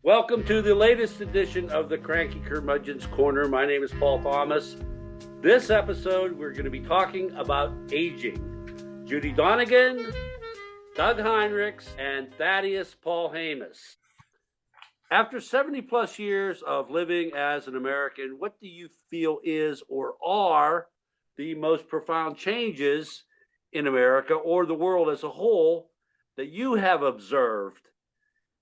Welcome to the latest edition of the Cranky Curmudgeon's Corner. My name is Paul Thomas. This episode, we're going to be talking about aging. Judy Donegan, Doug Heinrichs, and Thaddeus Paul Hamas. After 70 plus years of living as an American, what do you feel is or are the most profound changes in America or the world as a whole that you have observed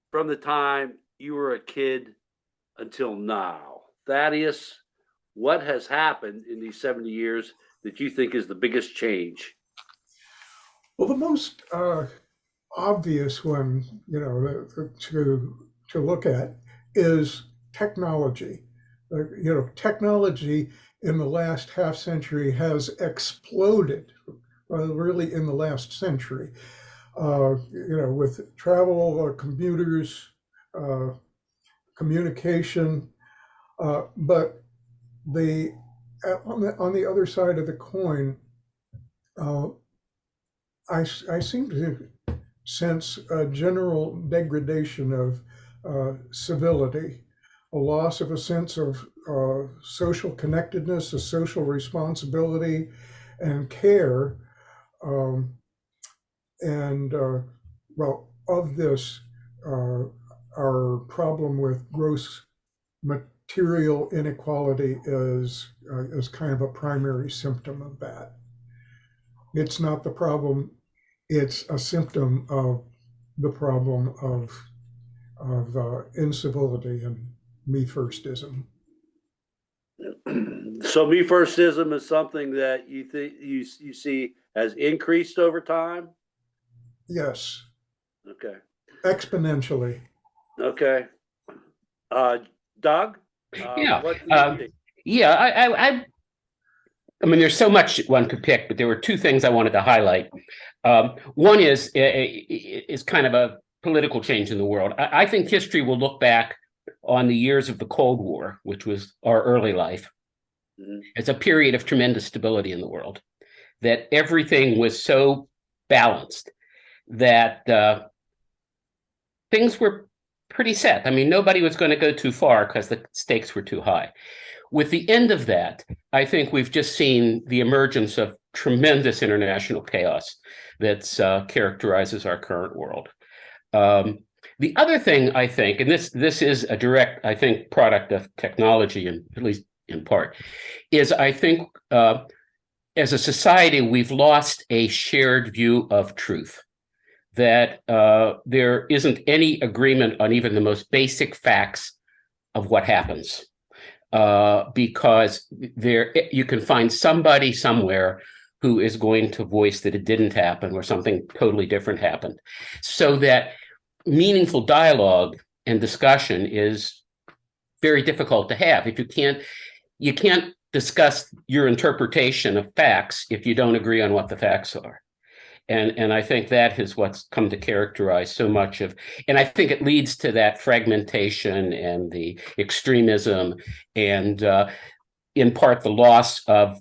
from the time you were a kid until now? Thaddeus, what has happened in these 70 years that you think is the biggest change? Well, the most obvious one, to look at is technology. Technology in the last half century has exploded, really in the last century. With travel, computers, communication, but on the other side of the coin, I seem to sense a general degradation of civility, a loss of a sense of social connectedness, a social responsibility, and care. Of this, our problem with gross material inequality is kind of a primary symptom of that. It's not the problem, it's a symptom of the problem of incivility and me-firstism. So me-firstism is something that you think you see has increased over time? Yes. Okay. Exponentially. Okay. Doug? Yeah. What do you think? Yeah, I mean, there's so much one could pick, but there were two things I wanted to highlight. One is kind of a political change in the world. I think history will look back on the years of the Cold War, which was our early life, as a period of tremendous stability in the world, that everything was so balanced that things were pretty set. I mean, nobody was going to go too far because the stakes were too high. With the end of that, I think we've just seen the emergence of tremendous international chaos that characterizes our current world. The other thing I think, and this is a direct, I think, product of technology, and at least in part, is I think as a society, we've lost a shared view of truth, that there isn't any agreement on even the most basic facts of what happens. Because you can find somebody somewhere who is going to voice that it didn't happen or something totally different happened. So that meaningful dialogue and discussion is very difficult to have. If you can't discuss your interpretation of facts if you don't agree on what the facts are. And I think that is what's come to characterize so much of, and I think it leads to that fragmentation and the extremism and in part the loss of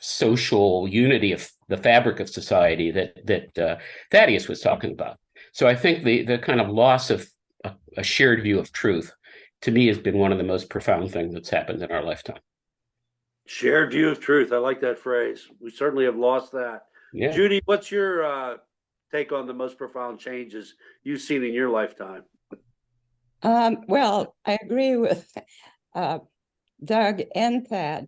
social unity of the fabric of society that Thaddeus was talking about. So I think the kind of loss of a shared view of truth, to me, has been one of the most profound things that's happened in our lifetime. Shared view of truth. I like that phrase. We certainly have lost that. Yeah. Judy, what's your take on the most profound changes you've seen in your lifetime? Well, I agree with Doug and Thad.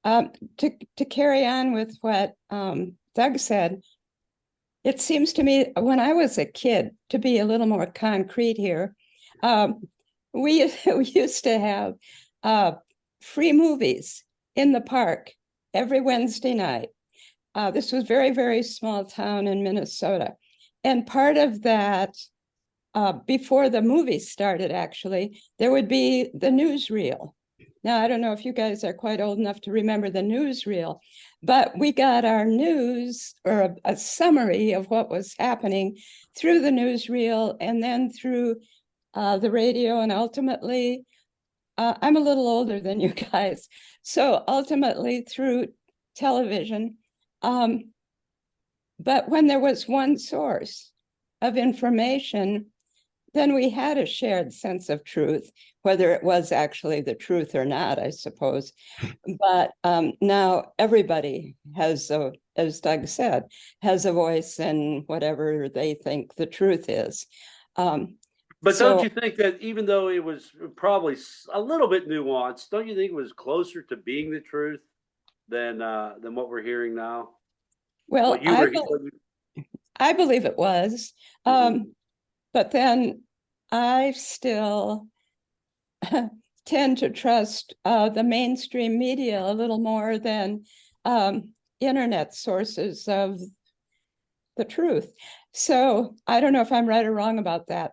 To carry on with what Doug said, it seems to me when I was a kid, to be a little more concrete here, we used to have free movies in the park every Wednesday night. This was very, very small town in Minnesota. And part of that, before the movie started, actually, there would be the newsreel. Now, I don't know if you guys are quite old enough to remember the newsreel, but we got our news or a summary of what was happening through the newsreel and then through the radio. And ultimately, I'm a little older than you guys. So ultimately through television. But when there was one source of information, then we had a shared sense of truth, whether it was actually the truth or not, I suppose. But now everybody has, as Doug said, has a voice in whatever they think the truth is. But don't you think that even though it was probably a little bit nuanced, don't you think it was closer to being the truth than what we're hearing now? Well, I believe it was. But then I still tend to trust the mainstream media a little more than internet sources of the truth. So I don't know if I'm right or wrong about that.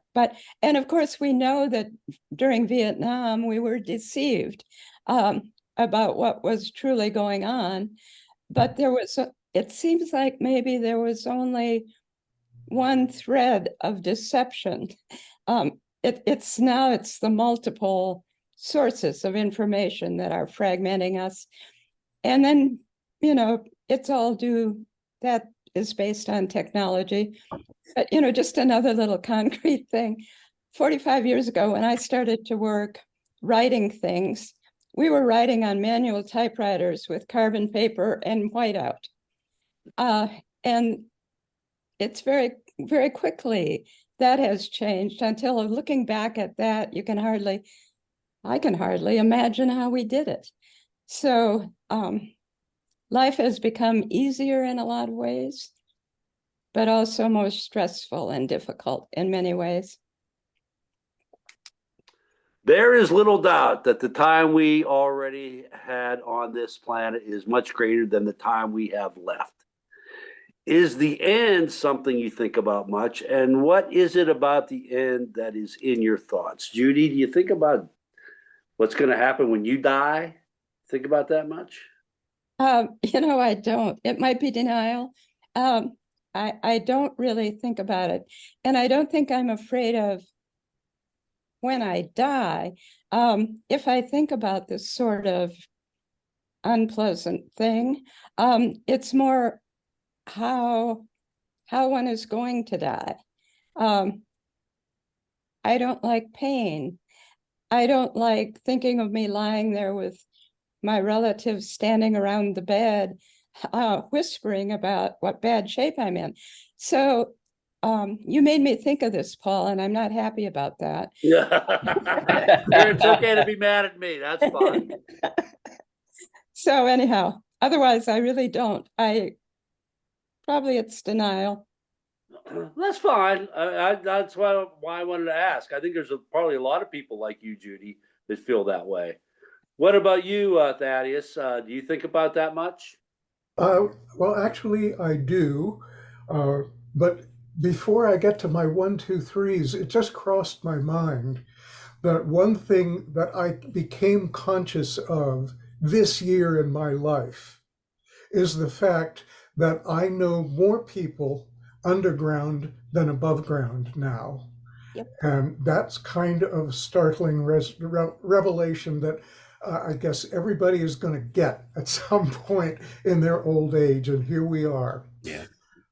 And of course, we know that during Vietnam, we were deceived about what was truly going on. But it seems like maybe there was only one thread of deception. It's the multiple sources of information that are fragmenting us. And then, it's all that is based on technology. But, just another little concrete thing. 45 years ago, when I started to work writing things, we were writing on manual typewriters with carbon paper and whiteout. And it's very, very quickly that has changed until looking back at that, I can hardly imagine how we did it. So life has become easier in a lot of ways, but also more stressful and difficult in many ways. There is little doubt that the time we already had on this planet is much greater than the time we have left. Is the end something you think about much? And what is it about the end that is in your thoughts? Judy, do you think about what's going to happen when you die? Think about that much? I don't. It might be denial. I don't really think about it. And I don't think I'm afraid of when I die. If I think about this sort of unpleasant thing, it's more how one is going to die. I don't like pain. I don't like thinking of me lying there with my relatives standing around the bed, whispering about what bad shape I'm in. So you made me think of this, Paul, and I'm not happy about that. Yeah. It's okay to be mad at me. That's fine. So anyhow, otherwise, I really don't. Probably it's denial. That's fine. That's why I wanted to ask. I think there's probably a lot of people like you, Judy, that feel that way. What about you, Thaddeus? Do you think about that much? Well, actually, I do. But before I get to my 1, 2, 3s, it just crossed my mind that one thing that I became conscious of this year in my life is the fact that I know more people underground than above ground now. Yep. And that's kind of a startling revelation that I guess everybody is going to get at some point in their old age, and here we are. Yeah.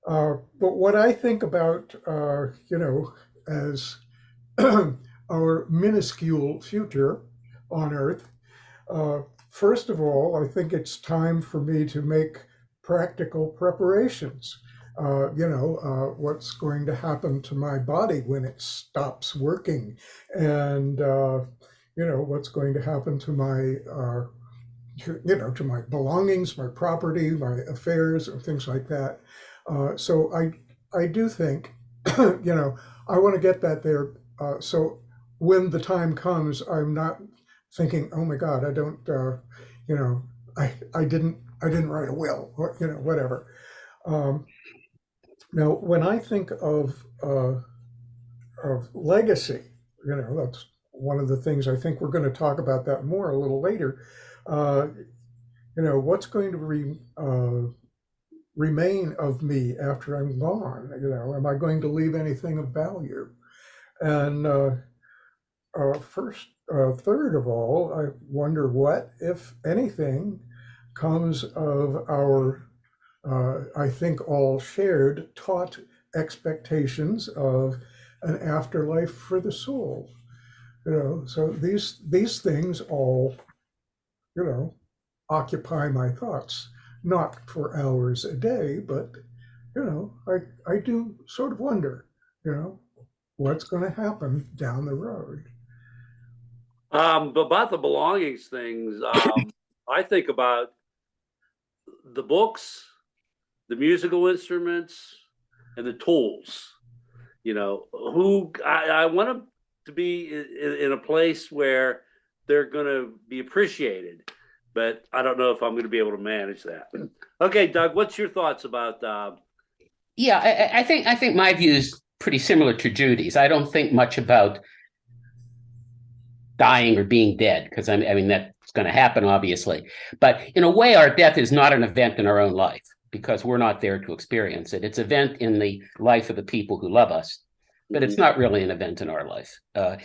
But what I think about, as our minuscule future on Earth, first of all, I think it's time for me to make practical preparations. What's going to happen to my body when it stops working, and what's going to happen to my to my belongings, my property, my affairs, and things like that. So I do think I want to get that there. So when the time comes, I'm not thinking, oh my God, I don't I didn't write a will, or whatever. Now, when I think of legacy, that's one of the things I think we're going to talk about that more a little later. What's going to remain of me after I'm gone? Am I going to leave anything of value? And third of all, I wonder what, if anything, comes of our I think all shared taught expectations of an afterlife for the soul. So these things all, occupy my thoughts, not for hours a day, but I do sort of wonder, what's going to happen down the road. About the belongings things, I think about the books, the musical instruments, and the tools. Who I want them to be in a place where they're going to be appreciated, but I don't know if I'm going to be able to manage that. Okay, Doug, what's your thoughts about? Yeah, I think my view is pretty similar to Judy's. I don't think much about dying or being dead, because I mean that's going to happen, obviously. But in a way, our death is not an event in our own life because we're not there to experience it. It's an event in the life of the people who love us, but it's not really an event in our life. But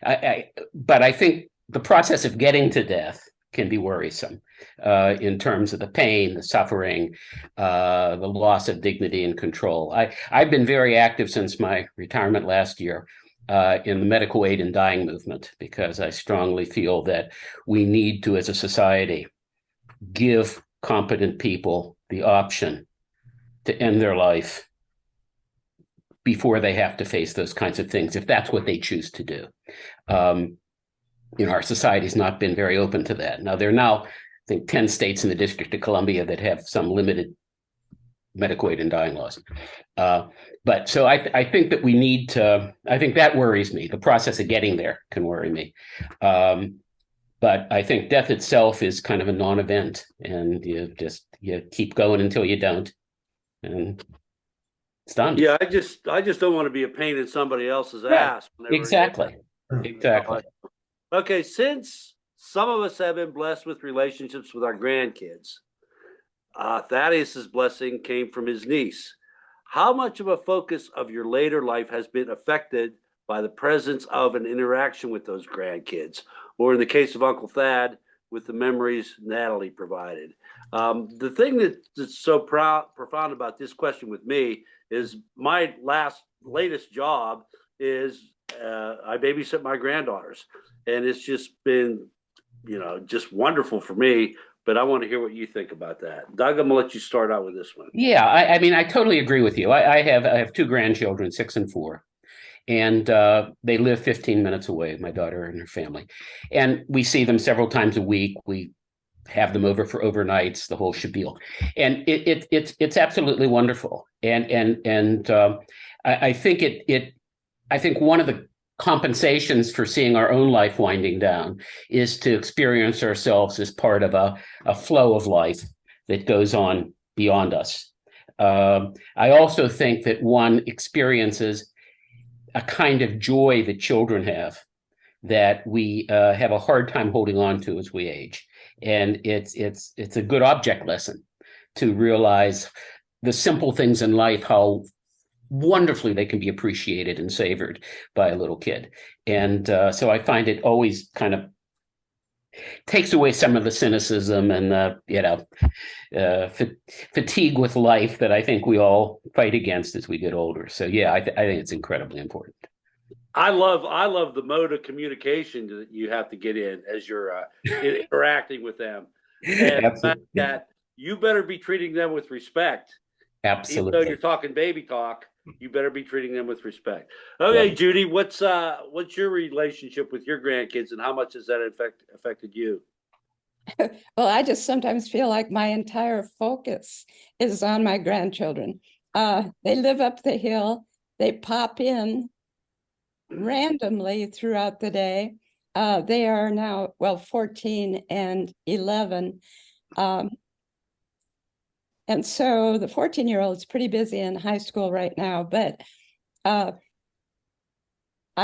I think the process of getting to death can be worrisome in terms of the pain, the suffering, the loss of dignity and control. I've been very active since my retirement last year in the medical aid in dying movement, because I strongly feel that we need to, as a society, give competent people the option to end their life before they have to face those kinds of things, if that's what they choose to do. Our society's not been very open to that. Now, there are now, I think, 10 states in the District of Columbia that have some limited medical aid in dying laws. But so I think that we need to, I think that worries me. The process of getting there can worry me. But I think death itself is kind of a non-event, and you keep going until you don't, and it's done. Yeah, I just don't want to be a pain in somebody else's ass. Exactly. Okay, since some of us have been blessed with relationships with our grandkids, Thaddeus's blessing came from his niece. How much of a focus of your later life has been affected by the presence of an interaction with those grandkids, or in the case of Uncle Thad, with the memories Natalie provided? The thing that's so profound about this question with me is my latest job is I babysit my granddaughters, and it's just been, just wonderful for me. But I want to hear what you think about that. Doug, I'm gonna let you start out with this one. Yeah, I mean, I totally agree with you. I have two grandchildren, 6 and 4, and they live 15 minutes away, my daughter and her family, and we see them several times a week. We have them over for overnights, the whole spiel, and it's absolutely wonderful. And I think I think one of the compensations for seeing our own life winding down is to experience ourselves as part of a flow of life that goes on beyond us. I also think that one experiences a kind of joy that children have that we have a hard time holding on to as we age. And it's a good object lesson to realize the simple things in life, how wonderfully they can be appreciated and savored by a little kid. And so I find it always kind of takes away some of the cynicism and fatigue with life that I think we all fight against as we get older. So yeah, I think it's incredibly important. I love the mode of communication that you have to get in as you're interacting with them, and the fact that you better be treating them with respect. Absolutely. Even though you're talking baby talk, you better be treating them with respect. Okay, yeah. Judy, what's your relationship with your grandkids, and how much has that affected you? Well, I just sometimes feel like my entire focus is on my grandchildren. They live up the hill. They pop in randomly throughout the day. They are now, 14 and 11. And so the 14-year-old is pretty busy in high school right now, but I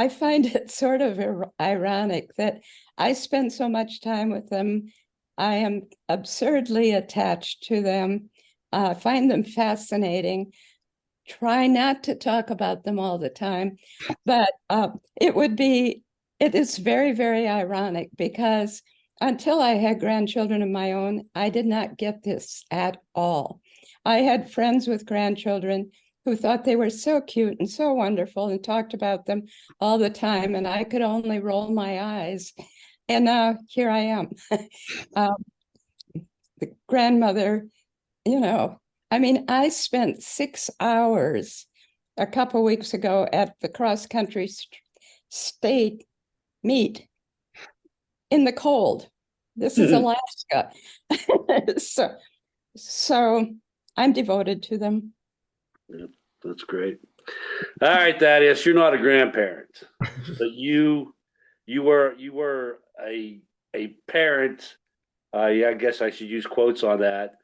find it sort of ironic that I spend so much time with them. I am absurdly attached to them, find them fascinating, try not to talk about them all the time, but it is very, very ironic, because until I had grandchildren of my own, I did not get this at all. I had friends with grandchildren who thought they were so cute and so wonderful and talked about them all the time. And I could only roll my eyes. And now here I am. The grandmother, I mean, I spent 6 hours a couple weeks ago at the cross-country state meet in the cold. This is Alaska. So I'm devoted to them. Yep, that's great. All right, Thaddeus, you're not a grandparent, but you were a parent. Yeah, I guess I should use quotes on that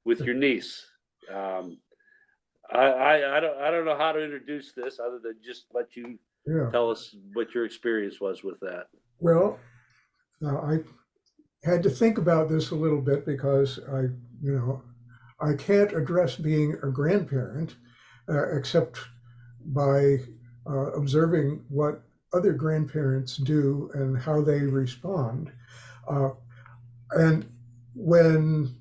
with your niece. I don't know how to introduce this other than just let you tell us what your experience was with that. Well, I had to think about this a little bit because I can't address being a grandparent except by observing what other grandparents do and how they respond. And when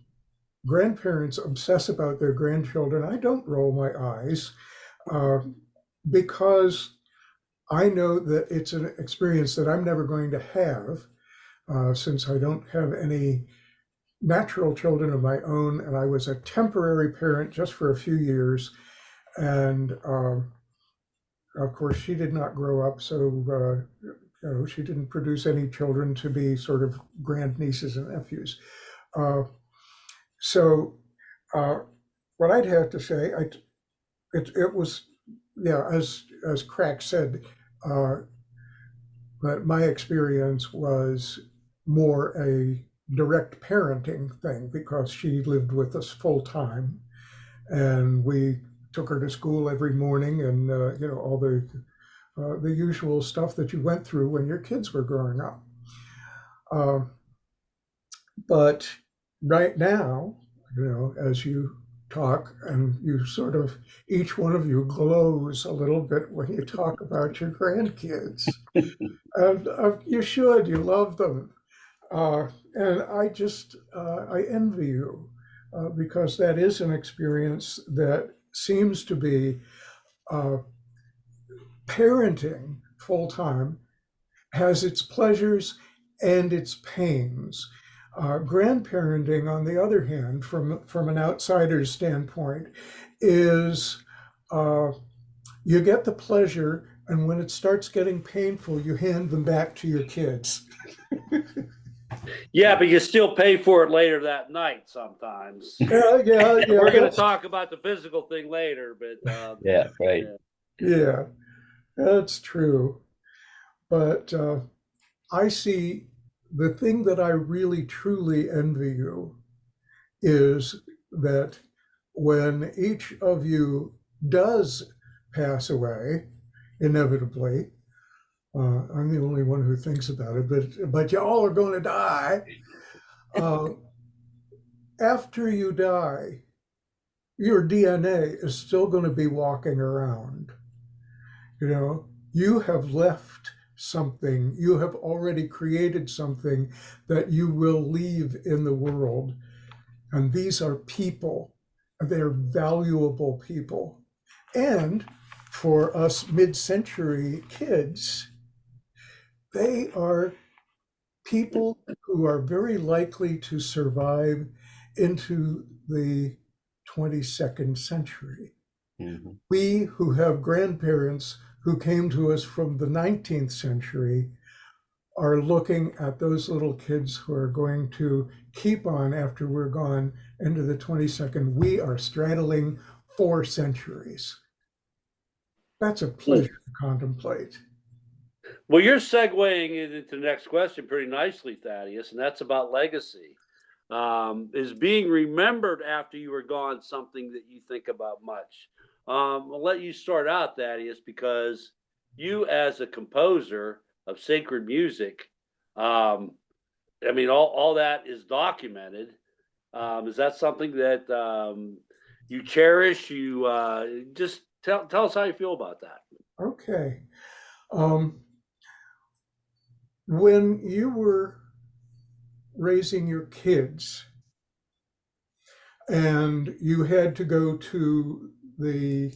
grandparents obsess about their grandchildren, I don't roll my eyes because I know that it's an experience that I'm never going to have since I don't have any natural children of my own, and I was a temporary parent just for a few years. And of course, she did not grow up, so she didn't produce any children to be sort of grandnieces and nephews. So what I'd have to say, it was, as Crack said, but my experience was more a direct parenting thing because she lived with us full time, and we took her to school every morning, and all the usual stuff that you went through when your kids were growing up. But right now, as you talk and you sort of, each one of you glows a little bit when you talk about your grandkids. And you love them. And I envy you because that is an experience that seems to be parenting full time has its pleasures and its pains. Grandparenting, on the other hand, from an outsider's standpoint, is you get the pleasure, and when it starts getting painful, you hand them back to your kids. Yeah, but you still pay for it later that night sometimes. Yeah. We're going to talk about the physical thing later, but yeah, right. Yeah, that's true. But I see the thing that I really truly envy you is that when each of you does pass away, inevitably, I'm the only one who thinks about it, but you all are going to die. After you die, your DNA is still going to be walking around. You have left something, you have already created something that you will leave in the world. And these are people, they're valuable people. And for us mid-century kids, they are people who are very likely to survive into the 22nd century. Mm-hmm. We who have grandparents who came to us from the 19th century are looking at those little kids who are going to keep on after we're gone into the 22nd. We are straddling 4 centuries. That's a pleasure to contemplate. Well, you're segueing into the next question pretty nicely, Thaddeus, and that's about legacy. Is being remembered after you were gone something that you think about much? I'll let you start out, Thaddeus, because you, as a composer of sacred music, all that is documented. Is that something that you cherish? You just tell us how you feel about that. Okay. When you were raising your kids and you had to go to the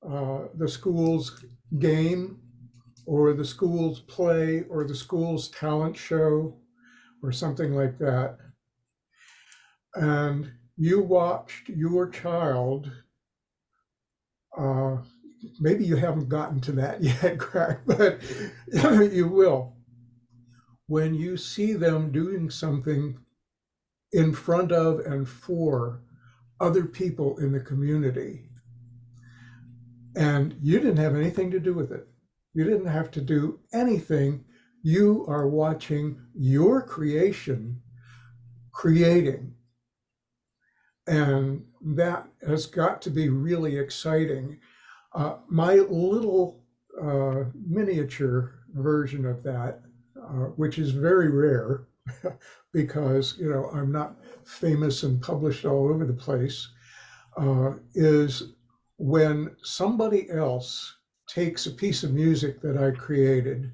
the school's game or the school's play or the school's talent show or something like that, and you watched your child, maybe you haven't gotten to that yet, Craig, but you will. When you see them doing something in front of and for other people in the community, and you didn't have anything to do with it, you didn't have to do anything. You are watching your creation creating. And that has got to be really exciting. My little miniature version of that, which is very rare because I'm not famous and published all over the place, is when somebody else takes a piece of music that I created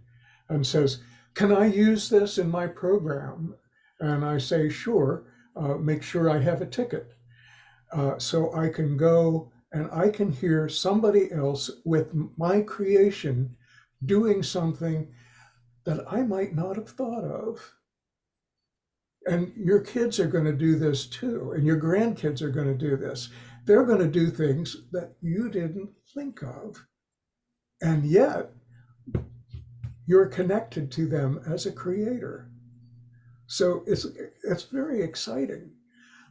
and says, "Can I use this in my program?" And I say, "Sure, make sure I have a ticket." So I can go and I can hear somebody else with my creation doing something that I might not have thought of. And your kids are going to do this too, and your grandkids are going to do this. They're going to do things that you didn't think of. And yet, you're connected to them as a creator. So it's very exciting.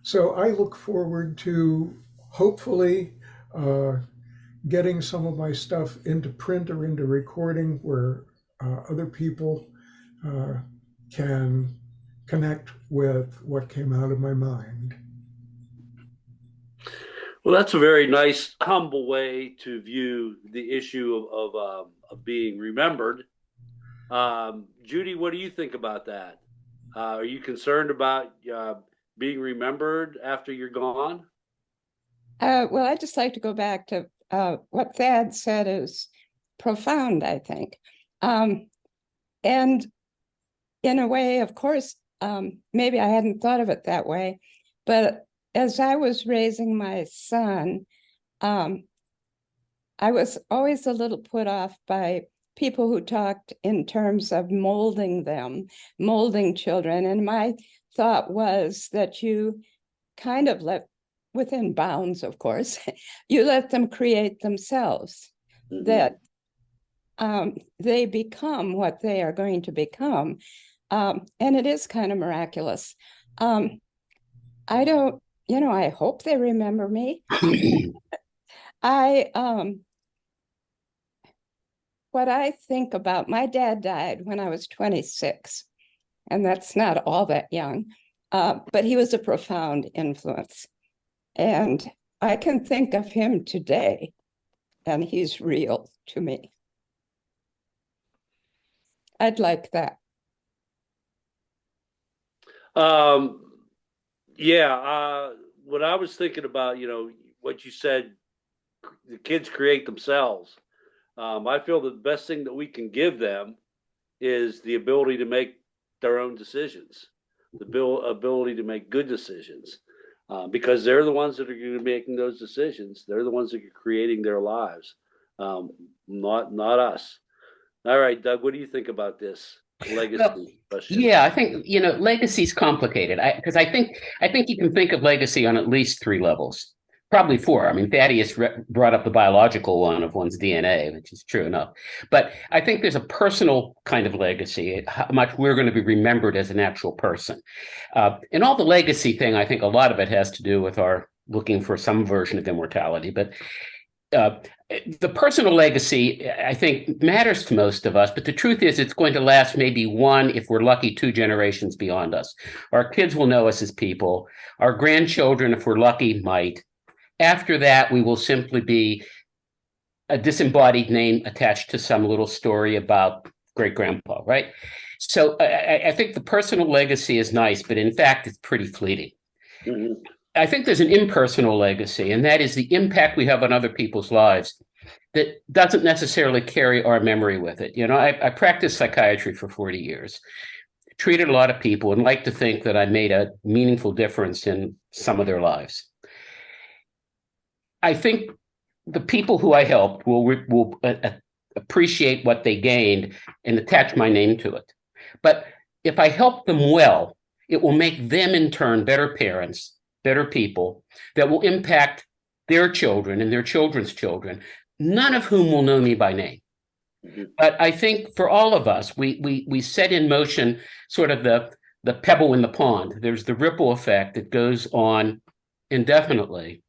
So I look forward to hopefully getting some of my stuff into print or into recording where other people can connect with what came out of my mind. Well, that's a very nice, humble way to view the issue of being remembered. Judy, what do you think about that? Are you concerned about being remembered after you're gone? Well, I'd just like to go back to what Thad said is profound, I think. And in a way, of course, maybe I hadn't thought of it that way, but as I was raising my son, I was always a little put off by people who talked in terms of molding them, molding children. And my thought was that you kind of let, within bounds, of course, you let them create themselves, mm-hmm. that they become what they are going to become. And it is kind of miraculous. I don't, I hope they remember me. What I think about, my dad died when I was 26, and that's not all that young, but he was a profound influence. And I can think of him today, and he's real to me. I'd like that. What I was thinking about, what you said, the kids create themselves. I feel the best thing that we can give them is the ability to make their own decisions, the ability to make good decisions, because they're the ones that are going to be making those decisions. They're the ones that are creating their lives, not us. All right, Doug, what do you think about this legacy question? Yeah, I think legacy is complicated because I think you can think of legacy on at least 3 levels. Probably 4. I mean, Thaddeus brought up the biological one of one's DNA, which is true enough. But I think there's a personal kind of legacy, how much we're going to be remembered as an actual person. And all the legacy thing, I think a lot of it has to do with our looking for some version of immortality. But the personal legacy, I think, matters to most of us. But the truth is, it's going to last maybe 1, if we're lucky, 2 generations beyond us. Our kids will know us as people. Our grandchildren, if we're lucky, might. After that, we will simply be a disembodied name attached to some little story about great-grandpa, right? So I think the personal legacy is nice, but in fact, it's pretty fleeting. Mm-hmm. I think there's an impersonal legacy, and that is the impact we have on other people's lives that doesn't necessarily carry our memory with it. I practiced psychiatry for 40 years, treated a lot of people, and like to think that I made a meaningful difference in some of their lives. I think the people who I helped will appreciate what they gained and attach my name to it. But if I help them well, it will make them in turn better parents, better people that will impact their children and their children's children, none of whom will know me by name. But I think for all of us, we set in motion sort of the pebble in the pond. There's the ripple effect that goes on indefinitely,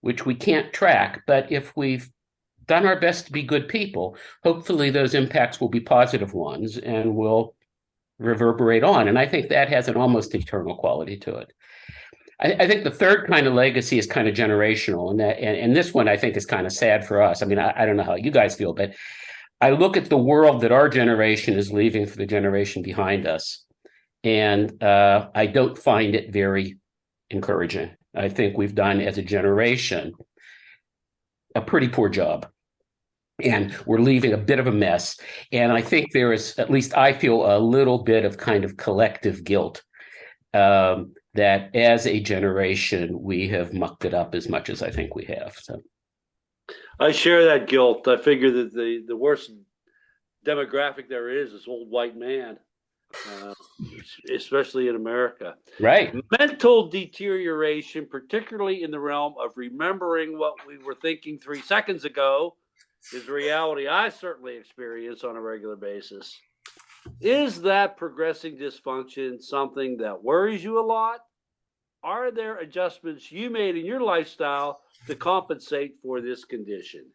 which we can't track. But if we've done our best to be good people, hopefully those impacts will be positive ones and will reverberate on. And I think that has an almost eternal quality to it. I think the third kind of legacy is kind of generational, and this one I think is kind of sad for us. I mean, I don't know how you guys feel, but I look at the world that our generation is leaving for the generation behind us, and I don't find it very encouraging. I think we've done as a generation a pretty poor job, and we're leaving a bit of a mess. And I think there is, at least I feel, a little bit of kind of collective guilt that as a generation, we have mucked it up as much as I think we have. So I share that guilt. I figure that the worst demographic there is old white man, especially in America. Right. Mental deterioration, particularly in the realm of remembering what we were thinking 3 seconds ago, is a reality I certainly experience on a regular basis. Is that progressing dysfunction something that worries you a lot? Are there adjustments you made in your lifestyle to compensate for this condition?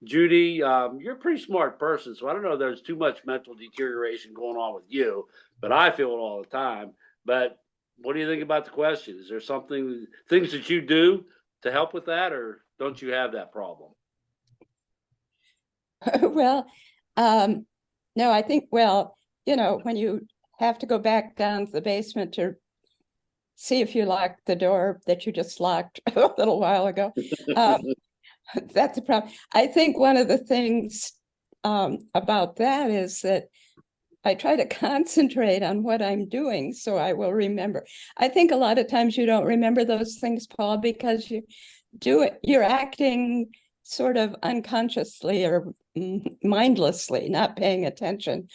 Judy, you're a pretty smart person, so I don't know if there's too much mental deterioration going on with you, but I feel it all the time. But what do you think about the question? Is there things that you do to help with that, or don't you have that problem? Well, no, I think, when you have to go back down to the basement to see if you locked the door that you just locked a little while ago, that's a problem. I think one of the things about that is that I try to concentrate on what I'm doing so I will remember. I think a lot of times you don't remember those things, Paul, because you're acting sort of unconsciously or mindlessly, not paying attention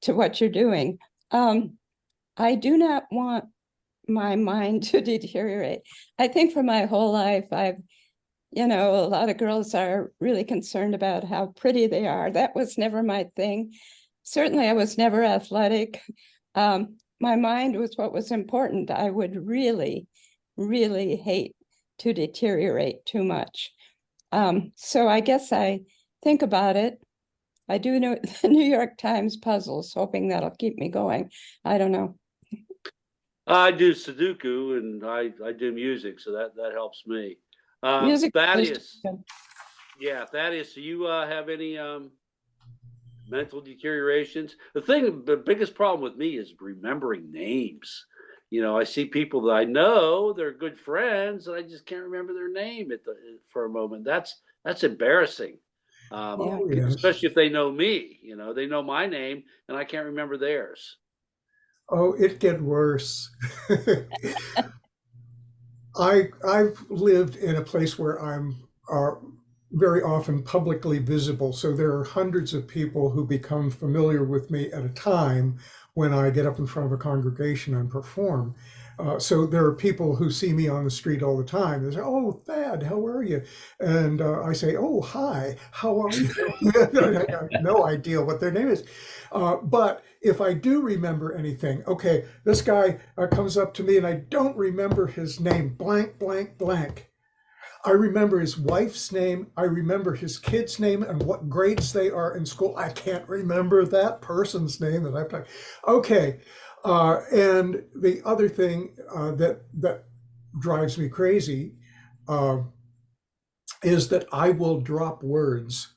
to what you're doing. I do not want my mind to deteriorate. I think for my whole life, a lot of girls are really concerned about how pretty they are. That was never my thing. Certainly, I was never athletic. My mind was what was important. I would really, really hate to deteriorate too much. So I guess I think about it. I do know the New York Times puzzles, hoping that'll keep me going. I don't know. I do Sudoku and I do music, so that helps me. Music. Thaddeus, Thaddeus, do you have any mental deteriorations? The biggest problem with me is remembering names. I see people that I know, they're good friends, and I just can't remember their name for a moment. That's embarrassing. Yes. Especially if they know me, they know my name and I can't remember theirs. Oh, it get worse. I've lived in a place where I'm very often publicly visible. So there are hundreds of people who become familiar with me at a time when I get up in front of a congregation and perform. So there are people who see me on the street all the time. They say, "Oh, Thad, how are you?" And I say, "Oh, hi, how are you?" I have no idea what their name is. But if I do remember anything, okay, this guy comes up to me and I don't remember his name, blank, blank, blank. I remember his wife's name. I remember his kid's name and what grades they are in school. I can't remember that person's name that I've talked. Okay. And the other thing that drives me crazy is that I will drop words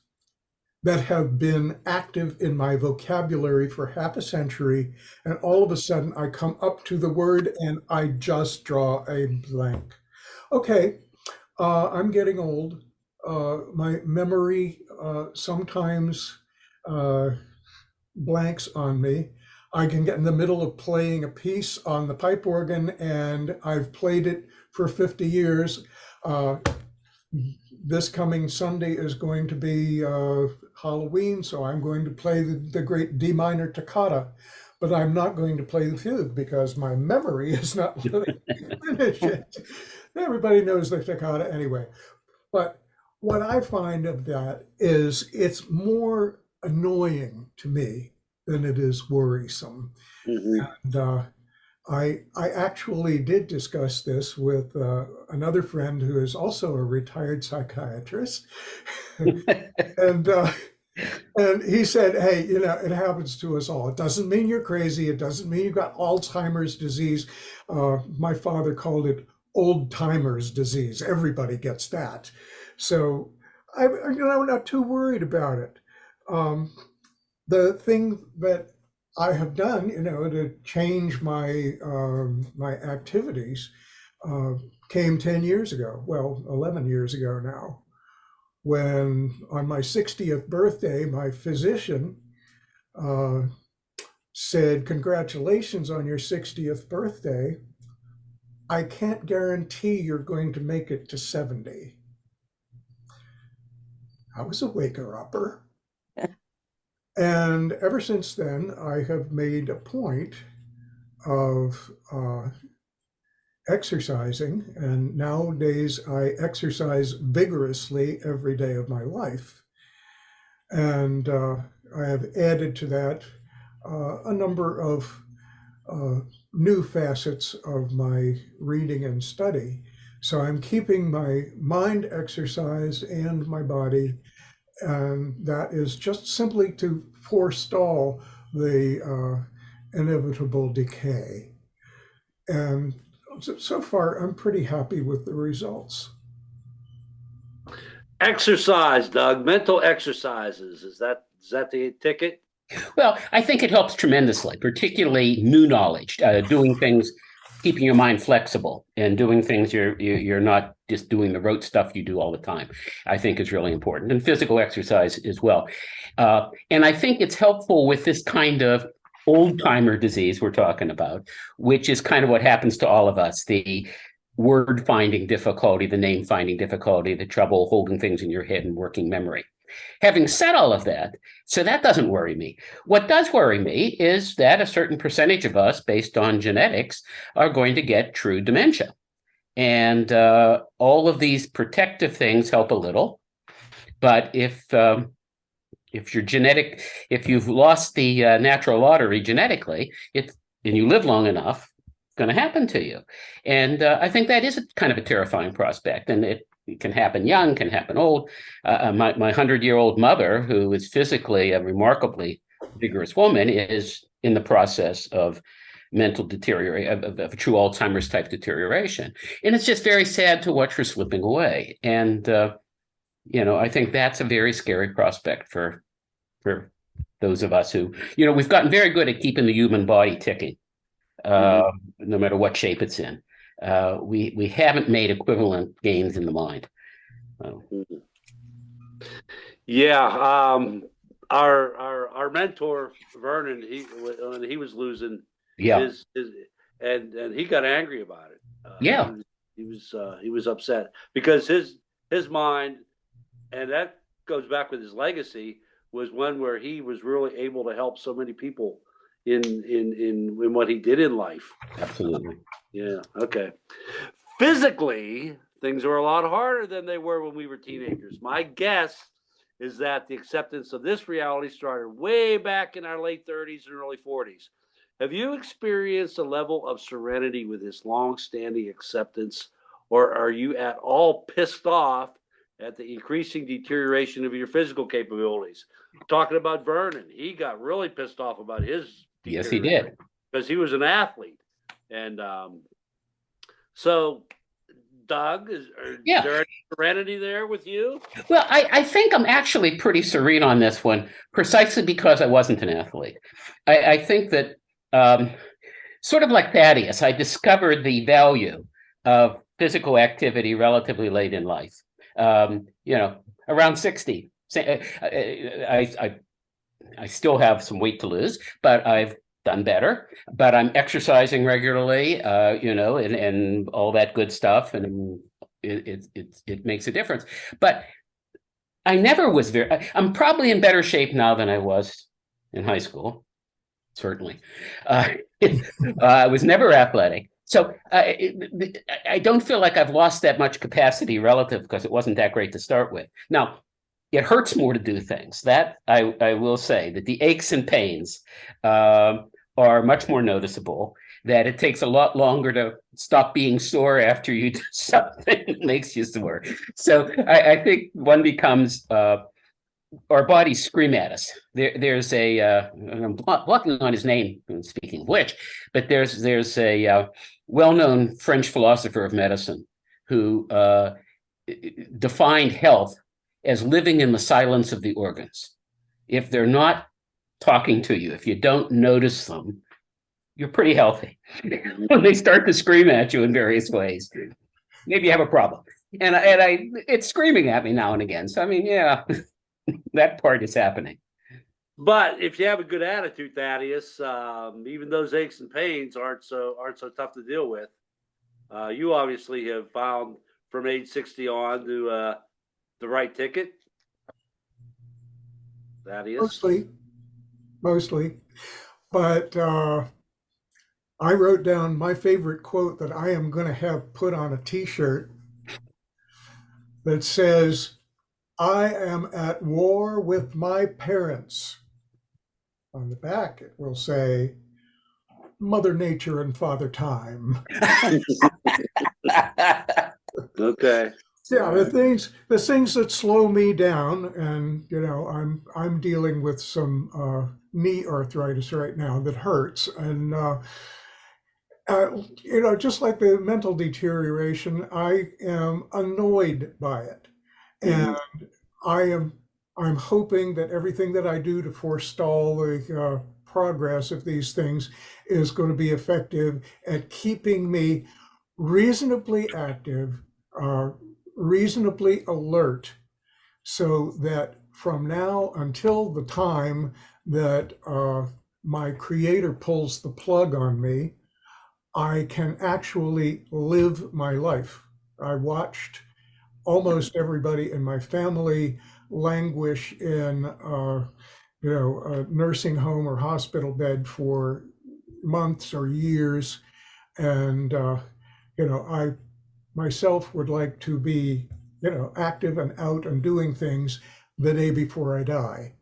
that have been active in my vocabulary for half a century, and all of a sudden I come up to the word and I just draw a blank. Okay, I'm getting old. My memory sometimes blanks on me. I can get in the middle of playing a piece on the pipe organ and I've played it for 50 years. this coming Sunday is going to be Halloween, so I'm going to play the great D minor toccata, but I'm not going to play the fugue because my memory is not letting me finish it. Everybody knows the toccata anyway. But what I find of that is it's more annoying to me than it is worrisome. And I actually did discuss this with another friend who is also a retired psychiatrist, and he said, "Hey, you know, it happens to us all. It doesn't mean you're crazy. It doesn't mean you've got Alzheimer's disease. My father called it old timers disease. Everybody gets that. So I'm not too worried about it. The thing that I have done, you know, to change my my activities came 10 years ago. Well, 11 years ago now, when on my 60th birthday, my physician said, "Congratulations on your 60th birthday. I can't guarantee you're going to make it to 70." I was a waker-upper. And ever since then, I have made a point of exercising. And nowadays, I exercise vigorously every day of my life. And I have added to that a number of new facets of my reading and study. So I'm keeping my mind exercised and my body, and that is just simply to forestall the inevitable decay. And so far, I'm pretty happy with the results. Exercise, Doug. Mental exercises. Is that the ticket? Well, I think it helps tremendously, particularly new knowledge, doing things, keeping your mind flexible, and doing things you're not just doing the rote stuff you do all the time. I think is really important, and physical exercise as well. And I think it's helpful with this kind of old timer disease we're talking about, which is kind of what happens to all of us: the word finding difficulty, the name finding difficulty, the trouble holding things in your head and working memory. Having said all of that, so that doesn't worry me. What does worry me is that a certain percentage of us, based on genetics, are going to get true dementia. And all of these protective things help a little. But if you're genetic, if you've lost the natural lottery genetically, and you live long enough, it's going to happen to you. And I think that is a kind of a terrifying prospect. And it can happen young, can happen old. My 100-year-old mother, who is physically a remarkably vigorous woman, is in the process of mental deterioration, of true Alzheimer's type deterioration. And it's just very sad to watch her slipping away. And, you know, I think that's a very scary prospect for those of us who, you know, we've gotten very good at keeping the human body ticking, no matter what shape it's in. We haven't made equivalent gains in the mind. Yeah, our mentor Vernon, when he was losing his and he got angry about it. He was upset because his mind, and that goes back with his legacy, was one where he was really able to help so many people in what he did in life. Absolutely. Yeah. Okay. Physically, things are a lot harder than they were when we were teenagers. My guess is that the acceptance of this reality started way back in our late 30s and early 40s. Have you experienced a level of serenity with this long-standing acceptance, or are you at all pissed off at the increasing deterioration of your physical capabilities? Talking about Vernon, he got really pissed off about his. Yes, he did. Because he was an athlete. And so, Doug, is there any serenity there with you? Well, I think I'm actually pretty serene on this one, precisely because I wasn't an athlete. I think that sort of like Thaddeus, I discovered the value of physical activity relatively late in life. You know, around 60. I still have some weight to lose, but I've done better. But I'm exercising regularly, you know, and all that good stuff. And it makes a difference. But I never was I'm probably in better shape now than I was in high school. Certainly. I was never athletic. So I don't feel like I've lost that much capacity relative because it wasn't that great to start with. Now, it hurts more to do things. That I will say that the aches and pains are much more noticeable, that it takes a lot longer to stop being sore after you do something that makes you sore. So I think one becomes our bodies scream at us. There's I'm blocking on his name, speaking of which, but there's a well-known French philosopher of medicine who defined health as living in the silence of the organs. If they're not talking to you, if you don't notice them, you're pretty healthy. When they start to scream at you in various ways, maybe you have a problem. And it's screaming at me now and again. So I mean, yeah. That part is happening. But if you have a good attitude, Thaddeus, even those aches and pains aren't so tough to deal with. You obviously have found from age 60 on to the right ticket, Thaddeus. Mostly. But I wrote down my favorite quote that I am going to have put on a T-shirt that says, "I am at war with my parents." On the back, it will say, "Mother Nature and Father Time." Okay. Yeah, the things that slow me down, and I'm dealing with some knee arthritis right now that hurts, and just like the mental deterioration, I am annoyed by it, and I'm hoping that everything that I do to forestall the progress of these things is going to be effective at keeping me reasonably active, reasonably alert, so that from now until the time that my creator pulls the plug on me, I can actually live my life. I watched almost everybody in my family languish in a nursing home or hospital bed for months or years, and I myself would like to be active and out and doing things the day before I die.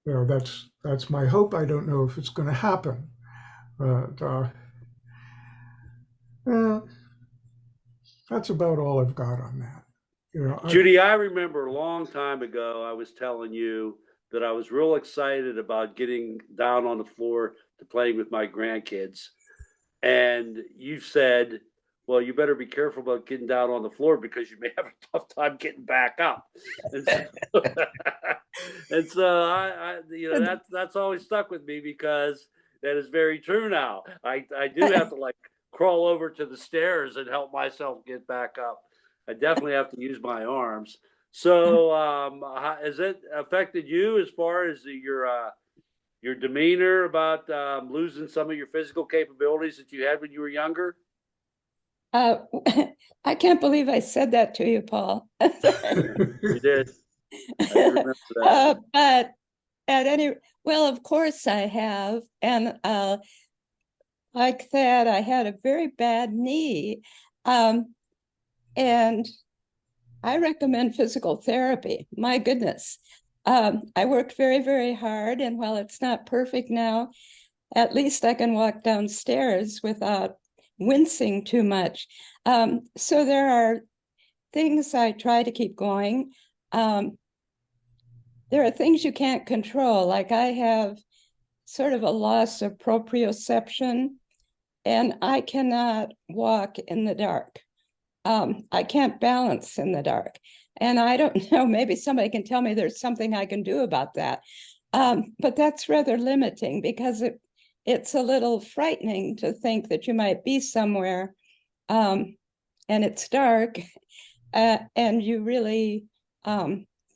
That's my hope. I don't know if it's going to happen, but that's about all I've got on that. Judy, I remember a long time ago, I was telling you that I was real excited about getting down on the floor to playing with my grandkids. And you said, well, you better be careful about getting down on the floor because you may have a tough time getting back up. And so I that's always stuck with me, because that is very true now. I do have to crawl over to the stairs and help myself get back up. I definitely have to use my arms. So has it affected you as far as your demeanor about losing some of your physical capabilities that you had when you were younger? I can't believe I said that to you, Paul. You did. I remember that. But well, of course I have. And like that, I had a very bad knee. And I recommend physical therapy. My goodness. I worked very, very hard. And while it's not perfect now, at least I can walk downstairs without wincing too much. So there are things I try to keep going. There are things you can't control. Like I have sort of a loss of proprioception, and I cannot walk in the dark. I can't balance in the dark. And I don't know, maybe somebody can tell me there's something I can do about that. But that's rather limiting, because it's a little frightening to think that you might be somewhere and it's dark and you really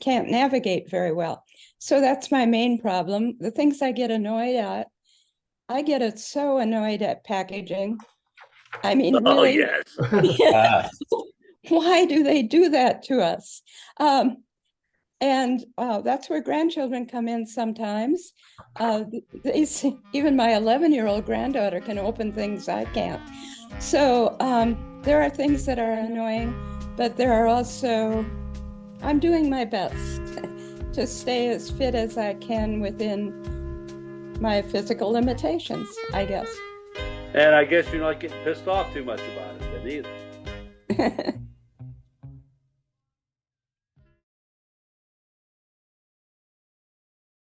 can't navigate very well. So that's my main problem. The things I get annoyed at, I get so annoyed at packaging. I mean, Oh, really, yes. why do they do that to us? And that's where grandchildren come in sometimes. Even my 11-year-old granddaughter can open things I can't. So there are things that are annoying, but there are also, I'm doing my best to stay as fit as I can within my physical limitations, I guess. And I guess you're not getting pissed off too much about it then either.